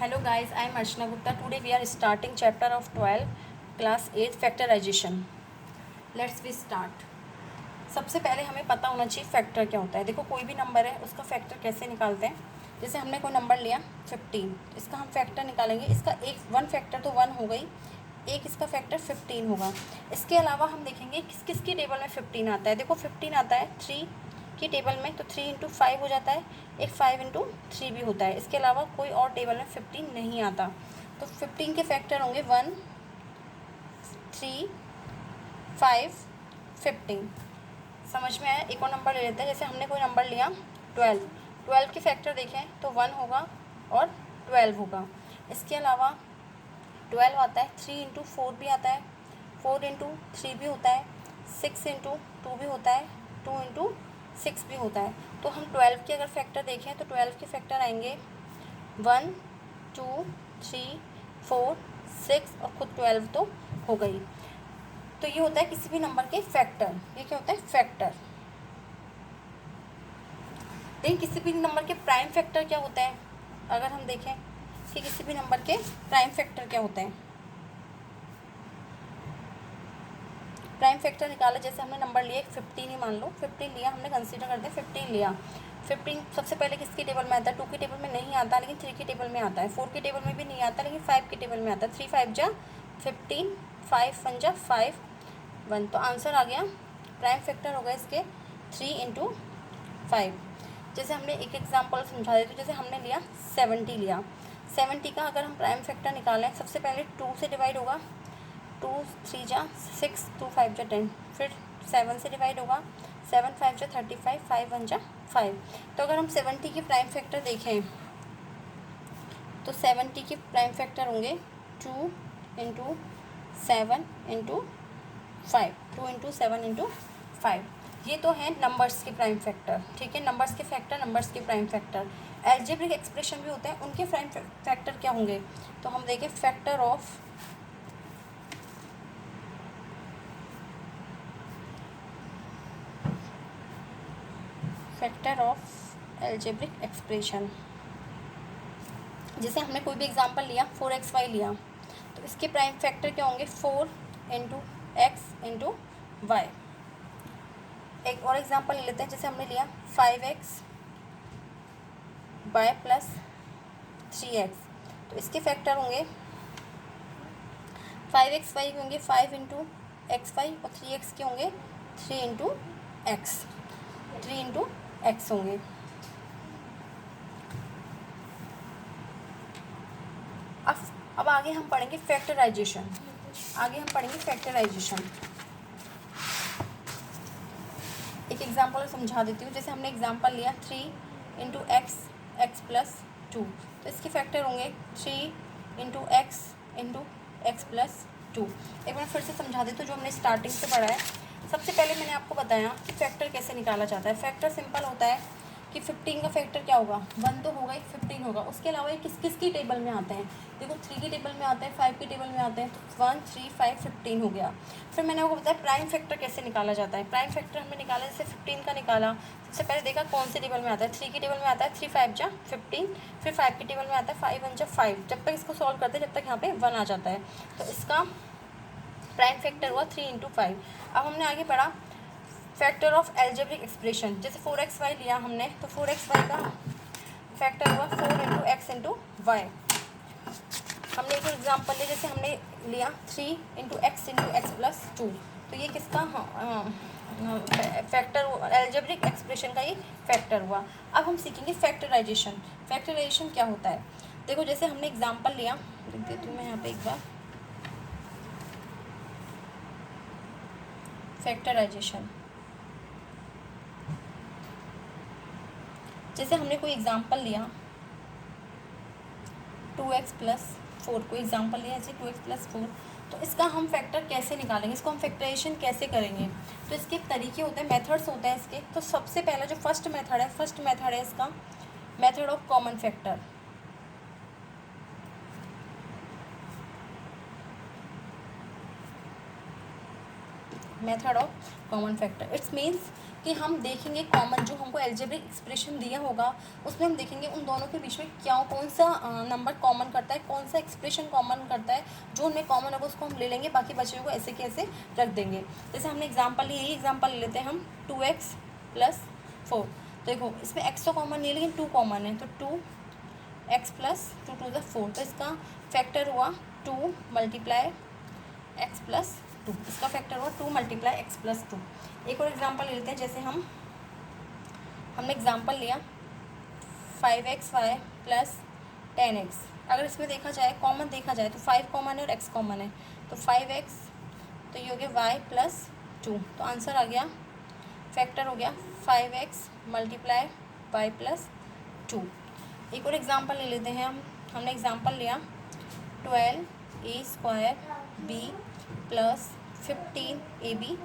Hello guys, I am Archana Gupta. Today we are starting chapter of 12 class 8 factorization. Let's we start. सबसे पहले हमें पता होना चाहिए फैक्टर क्या होता है। देखो कोई भी नंबर है उसका फैक्टर कैसे निकालते हैं। जैसे हमने कोई नंबर लिया 15, इसका हम फैक्टर निकालेंगे। इसका एक वन फैक्टर तो 1 हो गई, एक इसका फैक्टर 15 होगा। इसके अलावा हम देखेंगे किस किस की टेबल में 15 आता है। देखो 15 आता है 3 की टेबल में, तो 3 इंटू 5 हो जाता है, एक 5 इंटू 3 भी होता है। इसके अलावा कोई और टेबल में 15 नहीं आता। तो 15 के फैक्टर होंगे 1, 3, 5, 15। समझ में आया। एक और नंबर ले लेते हैं। जैसे हमने कोई नंबर लिया 12, 12 के फैक्टर देखें तो 1 होगा और 12 होगा। इसके अलावा 12 आता है 3 इंटू 4 भी आता है, 4 इंटू 3 भी होता है, 6 इंटू 2 भी होता है, 2 इंटू 6 भी होता है। तो हम 12 के अगर फैक्टर देखें तो 12 के फैक्टर आएंगे 1, 2, 3, 4, 6 और खुद 12 तो हो गई। तो ये होता है किसी भी नंबर के फैक्टर। ये क्या होता है? फैक्टर। लेकिन किसी भी नंबर के प्राइम फैक्टर क्या होता है? अगर हम देखें कि किसी भी नंबर के प्राइम फैक्टर क्या होते हैं। प्राइम फैक्टर निकाला, जैसे हमने नंबर लिया 15 ही मान लो, 15 लिया हमने, कंसीडर करते हैं 15 लिया। 15 सबसे पहले किसकी टेबल में आता है? 2 की टेबल में नहीं आता, लेकिन 3 की टेबल में आता है। 4 की टेबल में भी नहीं आता, लेकिन 5 की टेबल में आता है। 3 5 जा 15, 5 1 जा 5 1। तो आंसर आ गया, प्राइम फैक्टर होगा इसके 3 इंटू 5। जैसे हमने एक एग्जाम्पल समझा देते, जैसे हमने लिया 70 लिया। 70 का अगर हम प्राइम फैक्टर निकालें, सबसे पहले 2 से डिवाइड होगा, 2 3 जा 6, 2 5 जा 10, फिर 7 से डिवाइड होगा, 7 5 जा 35, 5 1 जा 5। तो अगर हम 70 की प्राइम फैक्टर देखें तो 70 के प्राइम फैक्टर होंगे 2 इंटू 7 इंटू 5, 2 इंटू 7 इंटू 5। ये तो है नंबर्स के प्राइम फैक्टर। ठीक है, नंबर्स के फैक्टर, नंबर्स के प्राइम फैक्टर। एल्जेब्रिक एक्सप्रेशन भी होते हैं, उनके प्राइम फैक्टर क्या होंगे? तो हम देखें फैक्टर ऑफ एल्जेब्रिक एक्सप्रेशन। जैसे हमने कोई भी एग्जांपल लिया 4xy लिया, तो इसके प्राइम फैक्टर क्या होंगे? 4 इंटू एक्स इंटू वाई। एक और एग्जांपल ले लेते हैं, जैसे हमने लिया 5x वाई प्लस 3x, तो इसके फैक्टर होंगे 5xy के होंगे 5 इंटू एक्स वाई, और 3x के होंगे 3 इंटू एक्स, 3 इंटू एक्स होंगे। अब आगे हम पढ़ेंगे फैक्टराइजेशन। आगे हम पढ़ेंगे फैक्टराइजेशन। एक एग्जांपल समझा देती हूँ। जैसे हमने एग्जांपल लिया 3 इंटू एक्स प्लस 2, तो इसके फैक्टर होंगे 3 इंटू एक्स प्लस 2। एक बार फिर से समझा देती हूँ जो हमने स्टार्टिंग से पढ़ा है। सबसे पहले मैंने आपको बताया कि फैक्टर कैसे निकाला जाता है। फैक्टर सिंपल होता है कि 15 का फैक्टर क्या होगा? 1 तो होगा ही, 15 होगा। उसके अलावा ये किस किस की टेबल में आते हैं? देखो 3 की टेबल में आते हैं, 5 की टेबल में आते हैं, तो 1 3 5 15 हो गया। फिर मैंने आपको बताया प्राइम फैक्टर कैसे निकाला जाता है। प्राइम फैक्टर हमने निकाला, जैसे 15 का निकाला, सबसे पहले देखा कौन सी टेबल में आता है। 3 की टेबल में आता है, 3 5 जा 15, फिर 5 की टेबल में आता है, 5 1 जा 5। जब तक इसको सॉल्व करते हैं जब तक यहाँ पे 1 आ जाता है, तो इसका प्राइम फैक्टर हुआ 3 इंटू 5। अब हमने आगे पढ़ा फैक्टर ऑफ एल्जेब्रिक एक्सप्रेशन। जैसे 4xy लिया हमने, तो 4xy का फैक्टर हुआ 4 इंटू एक्स इंटू वाई। हमने एक एग्जांपल लिया, जैसे हमने लिया 3 इंटू एक्स प्लस 2, तो ये किसका फैक्टर, एल्जेब्रिक एक्सप्रेशन का ये फैक्टर हुआ। अब हम सीखेंगे फैक्टराइजेशन। फैक्टराइजेशन क्या होता है? देखो जैसे हमने एग्जांपल लिया, लिख देती हूँ मैं यहाँ पे एक बार, फैक्टराइजेशन। जैसे हमने कोई एग्जांपल लिया 2x प्लस 4, कोई एग्जांपल लिया जैसे 2x प्लस 4, तो इसका हम फैक्टर कैसे निकालेंगे? इसको हम फैक्टराइजेशन कैसे करेंगे? तो इसके तरीके होते हैं, मेथड्स होते हैं इसके। तो सबसे पहला जो फर्स्ट मेथड है इसका method of common factor. Method of common factor. It's means कि हम देखेंगे कॉमन जो हमको अलजेब्रिक एक्सप्रेशन दिया होगा उसमें हम देखेंगे उन दोनों के बीच में क्या कौन सा नंबर कॉमन करता है, कौन सा एक्सप्रेशन कॉमन करता है। जो उनमें कॉमन होगा उसको हम ले लेंगे, बाकी बचे को ऐसे के ऐसे रख देंगे। जैसे हमने एग्जाम्पल लिए, यही एग्जाम्पल ले लेते हैं हम 2x + 4। देखो इसमें x तो कॉमन नहीं है लेकिन 2 कॉमन है, तो 2x + 2 × 2 = 4। तो इसका फैक्टर हुआ 2 × x + 2। इसका फैक्टर हुआ 2 × x + 2। एक और एग्जांपल ले लेते हैं। जैसे हमने एग्जांपल लिया 5xy + 10x। अगर इसमें देखा जाए कॉमन देखा जाए तो 5 कॉमन है और x कॉमन है, तो 5x, तो ये हो गया y + 2। तो आंसर आ गया, फैक्टर हो गया 5x × y + 2। एक और एग्जांपल ले लेते हैं हमने एग्जांपल लिया 12a² b + 15ab²।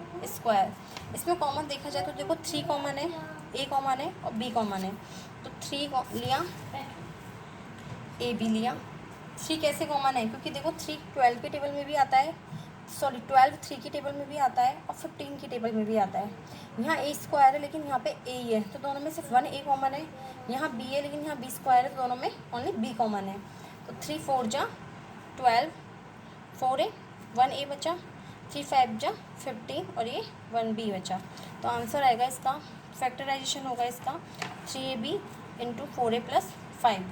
इसमें कॉमन देखा जाए तो देखो 3 कॉमन है, a कॉमन है और b कॉमन है, तो 3 लिया, a b लिया। 3 कैसे कॉमन है, क्योंकि देखो 3 12 के टेबल में भी आता है, सॉरी 12 3 की टेबल में भी आता है और 15 की टेबल में भी आता है। यहाँ a² है लेकिन यहाँ पे a ही है, तो दोनों में सिर्फ 1 a कॉमन है। यहाँ b है लेकिन यहाँ b² है, तो दोनों में ओनली b कॉमन है। तो 3 4 जा 12, 4 a 1 a बचा, 3 5 जा 15 और ये 1 b बचा। तो आंसर आएगा इसका, फैक्टराइजेशन होगा इसका 3ab × 4a + 5b।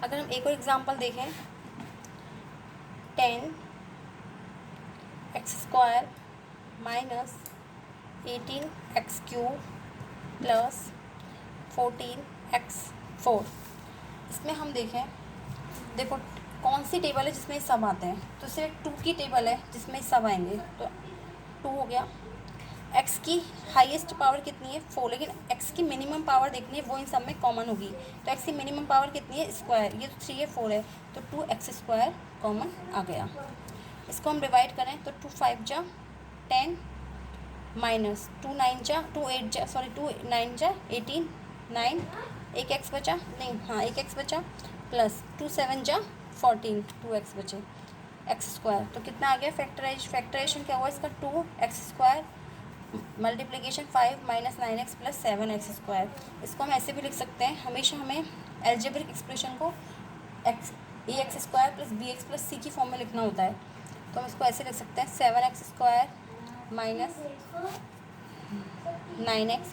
अगर हम एक और एग्जांपल देखें 10x² - 18x³ + 14x4। इसमें हम देखें, देखो कौन सी टेबल है जिसमें सब आते हैं, तो सिर्फ 2 की टेबल है जिसमें सब आएंगे, तो 2 हो गया। x की हाईएस्ट पावर कितनी है 4, लेकिन x की मिनिमम पावर देखनी है, वो इन सब में कॉमन होगी। तो x की मिनिमम पावर कितनी है स्क्वायर, ये तो 3 है 4 है, तो 2x² कॉमन आ गया। इसको हम डिवाइड करें तो 2 5 जा 10 माइनस 2 9 जा 2 8 जा सॉरी 2 9 जा 18 9, एक x बचा, नहीं हाँ एक x बचा, प्लस 2 7 जा 14 2x बचे x²। तो कितना आ गया फैक्टराइजेशन क्या हुआ इसका 2x² मल्टीप्लिकेशन 5 - 9x + 7x²। इसको हम ऐसे भी लिख सकते हैं, हमेशा हमें अलजेब्रिक एक्सप्रेशन को ax² + bx + c की फॉर्म में लिखना होता है, तो हम इसको ऐसे लिख सकते हैं 7x² - 9x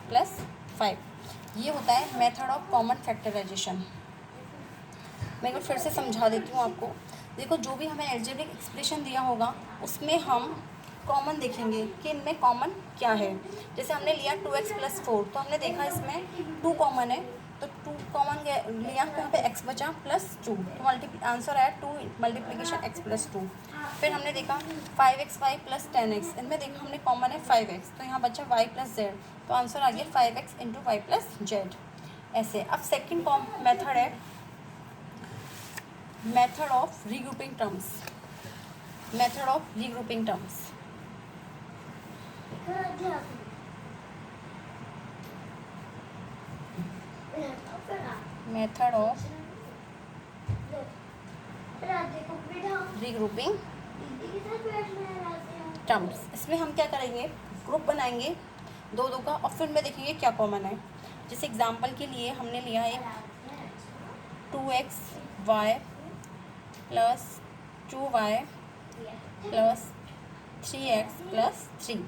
+ 5। ये होता है मेथड ऑफ कॉमन फैक्टराइजेशन। मैं एक बार फिर से समझा देती हूँ आपको। देखो जो भी हमें अलजेब्रिक एक्सप्रेशन दिया होगा उसमें हम कॉमन देखेंगे कि इनमें कॉमन क्या है। जैसे हमने लिया 2x + 4, तो हमने देखा इसमें 2 कॉमन है, तो 2 कॉमन लिया, तो यहाँ पे x बचा +2, तो आंसर आया 2 × x + 2। फिर हमने देखा 5xy + 10x, इनमें देखा हमने कॉमन है 5x, तो यहाँ बचा y + z, तो आंसर आ गया 5x × y + z। ऐसे अब सेकेंड मेथड है method of regrouping terms. Method of regrouping terms, method of regrouping terms. इसमें हम क्या करेंगे, ग्रुप बनाएंगे 2 2 का और फिर में देखेंगे क्या कॉमन है। जैसे एग्जांपल के लिए हमने लिया एक 2xy + 2y + 3x + 3।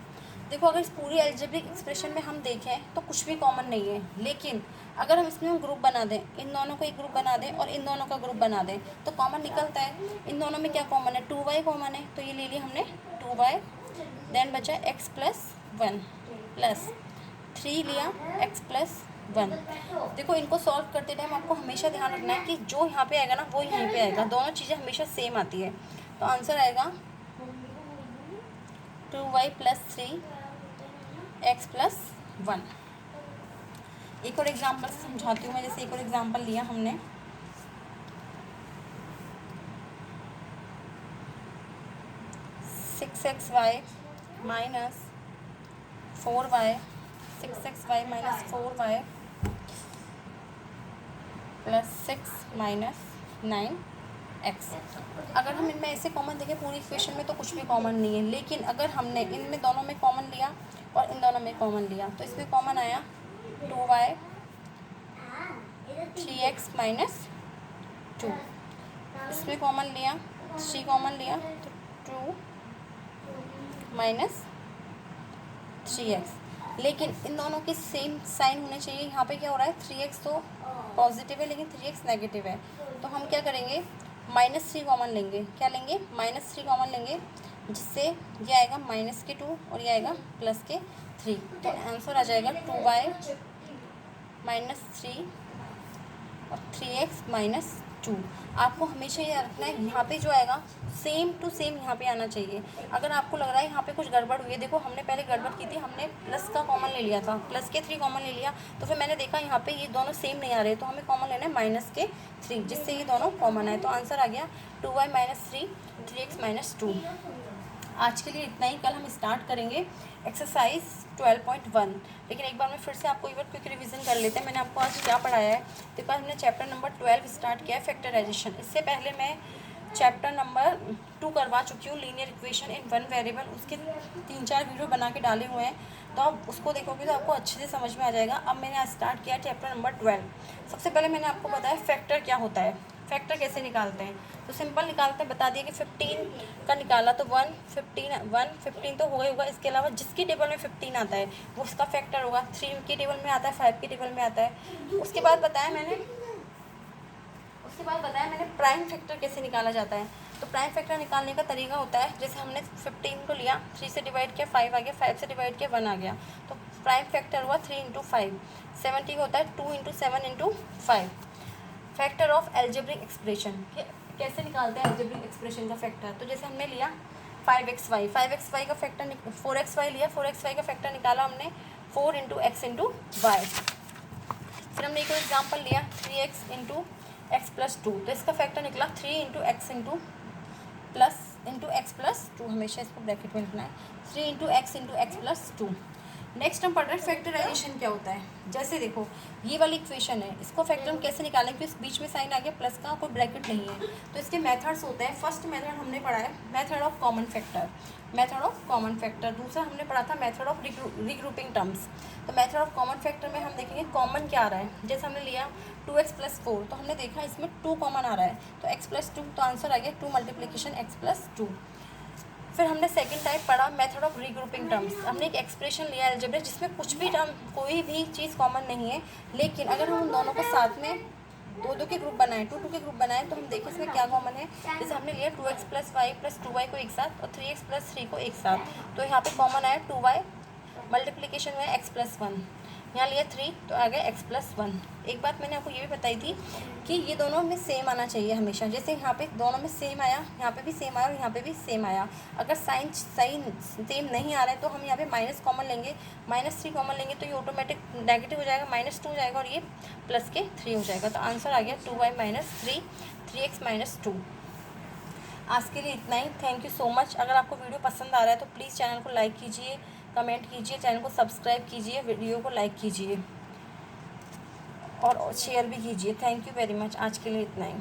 देखो अगर इस पूरी अलजेब्रिक एक्सप्रेशन में हम देखें तो कुछ भी कॉमन नहीं है, लेकिन अगर हम इसमें ग्रुप बना दें, इन दोनों को एक ग्रुप बना दें और इन दोनों का ग्रुप बना दें तो कॉमन निकलता है। इन दोनों में क्या कॉमन है 2y कॉमन है, तो ये ले लिया हमने 2y, देन बचा x + 1 प्लस 3 लिया x + 1। देखो इनको सॉल्व करते टाइम आपको हमेशा ध्यान रखना है कि जो यहाँ पे आएगा ना वो यहीं पे आएगा, दोनों चीज़ें हमेशा सेम आती है। तो आंसर आएगा 2y + 3 x + 1। एक और एग्जांपल समझाती हूँ मैं। जैसे एक और एग्जांपल लिया हमने 6xy - 4y 6xy - 4y + 6 - 9 x. अगर हम इनमें ऐसे कॉमन देखें पूरी इक्वेशन में तो कुछ भी कॉमन नहीं है, लेकिन अगर हमने इनमें दोनों में कॉमन लिया और इन दोनों में कॉमन लिया तो इसमें कॉमन आया 2y 3x माइनस 2। इसमें कॉमन लिया 3 कॉमन लिया तो 2 माइनस 3x। लेकिन इन दोनों के सेम साइन होने चाहिए। यहाँ पे क्या हो रहा है 3x तो पॉजिटिव है लेकिन 3x नेगेटिव है, तो हम क्या करेंगे -3 कॉमन लेंगे। क्या लेंगे -3 कॉमन लेंगे, जिससे ये आएगा -2 और ये आएगा +3। तो आंसर आ जाएगा 2y -3 और 3x -2। आपको हमेशा ये रखना है यहाँ पे जो आएगा सेम टू सेम यहाँ पे आना चाहिए। अगर आपको लग रहा है यहाँ पे कुछ गड़बड़ हुई है, देखो हमने पहले गड़बड़ की थी, हमने प्लस का कॉमन ले लिया था, +3 कॉमन ले लिया, तो फिर मैंने देखा यहाँ पे ये दोनों सेम नहीं आ रहे, तो हमें कॉमन लेना है -3, जिससे ये दोनों कॉमन आए। तो आंसर आ गया 2y -3 3x -2। आज के लिए इतना ही। कल हम स्टार्ट करेंगे एक्सरसाइज 12.1। लेकिन एक बार मैं फिर से आपको एक बार क्विक रिवीजन कर लेते हैं। मैंने आपको आज क्या पढ़ाया है। देखो हमने चैप्टर नंबर 12 स्टार्ट किया है फैक्टराइजेशन। इससे पहले मैं चैप्टर नंबर 2 करवा चुकी हूँ, linear equation in one variable. उसके 3-4 वीडियो बना के डाले हुए हैं, तो आप उसको देखोगे तो आपको अच्छे से समझ में आ जाएगा। अब मैंने आज स्टार्ट किया चैप्टर नंबर 12। सबसे पहले मैंने आपको बताया फैक्टर क्या होता है, फैक्टर कैसे निकालते हैं। तो सिंपल निकालते हैं, बता दिया कि 15 का निकाला तो 15 तो होगा। इसके अलावा जिसकी टेबल में 15 आता है वो उसका फैक्टर होगा। 3 की टेबल में आता है, 5 की टेबल में आता है। उसके बाद बताया मैंने प्राइम फैक्टर कैसे निकाला जाता है। तो प्राइम फैक्टर निकालने का तरीका होता है, जैसे हमने 15 को लिया, 3 से डिवाइड किया 5 आ गया, 5 से डिवाइड किया 1 आ गया, तो प्राइम फैक्टर हुआ 3 × 5। 70 होता है 2 × 7 × 5। फैक्टर ऑफ एल्जेब्रिक एक्सप्रेशन, कैसे निकालते हैं एल्जेब्रिक एक्सप्रेशन का फैक्टर। तो जैसे हमने लिया 5xy का फैक्टर 4xy लिया, 4xy का फैक्टर निकाला हमने 4 × x × y। फिर हमने एक और एग्जाम्पल लिया 3x × x + 2, तो इसका फैक्टर निकला 3 × x + 2। हमेशा इसको ब्रैकेट में लिखना है, 3 × x + 2। नेक्स्ट हम पढ़ रहे हैं फैक्टराइजेशन क्या होता है। जैसे देखो ये वाली इक्वेशन है, इसको फैक्टर हम कैसे निकालें, क्योंकि इस बीच में साइन आ गया प्लस का, कोई ब्रैकेट नहीं है। तो इसके मेथड्स होते हैं। फर्स्ट मेथड हमने पढ़ा है मेथड ऑफ कॉमन फैक्टर। दूसरा हमने पढ़ा था मेथड ऑफ रीग्रुपिंग टर्म्स। तो मेथड ऑफ कॉमन फैक्टर में हम देखेंगे कॉमन क्या आ रहा है। जैसे हमने लिया 2x + 4, तो हमने देखा इसमें 2 कॉमन आ रहा है, तो x + 2, तो आंसर आ गया 2 × x + 2। फिर हमने सेकंड टाइप पढ़ा मेथड ऑफ रीग्रुपिंग टर्म्स। हमने एक एक्सप्रेशन लिया अलजेब्रिक जिसमें कुछ भी टर्म कोई भी चीज़ कॉमन नहीं है, लेकिन अगर हम उन दोनों को साथ में 2-2 के ग्रुप बनाएं, 2-2 के ग्रुप बनाएं, तो हम देखें इसमें क्या कॉमन है। जैसे हमने लिया 2x + y + 2y को एक साथ और 3x + 3 को एक साथ, तो यहाँ पे कॉमन आया 2y, मल्टीप्लिकेशन में x + 1, यहाँ लिया 3 तो आ गया x + 1। एक बात मैंने आपको ये भी बताई थी कि ये दोनों में सेम आना चाहिए हमेशा। जैसे यहाँ पे दोनों में सेम आया, यहाँ पे भी सेम आया और यहाँ पे भी सेम आया। अगर साइन सेम नहीं आ रहा है तो हम यहाँ पे माइनस कॉमन लेंगे, -3 कॉमन लेंगे तो ये ऑटोमेटिक नेगेटिव हो जाएगा, -2 हो जाएगा और ये +3 हो जाएगा। तो आंसर आ गया 2y -3 3x -2। आज के लिए इतना ही। Thank you so much. अगर आपको वीडियो पसंद आ रहा है तो प्लीज़ चैनल को लाइक कीजिए, कमेंट कीजिए, चैनल को सब्सक्राइब कीजिए, वीडियो को लाइक कीजिए और शेयर भी कीजिए। Thank you very much. आज के लिए इतना ही।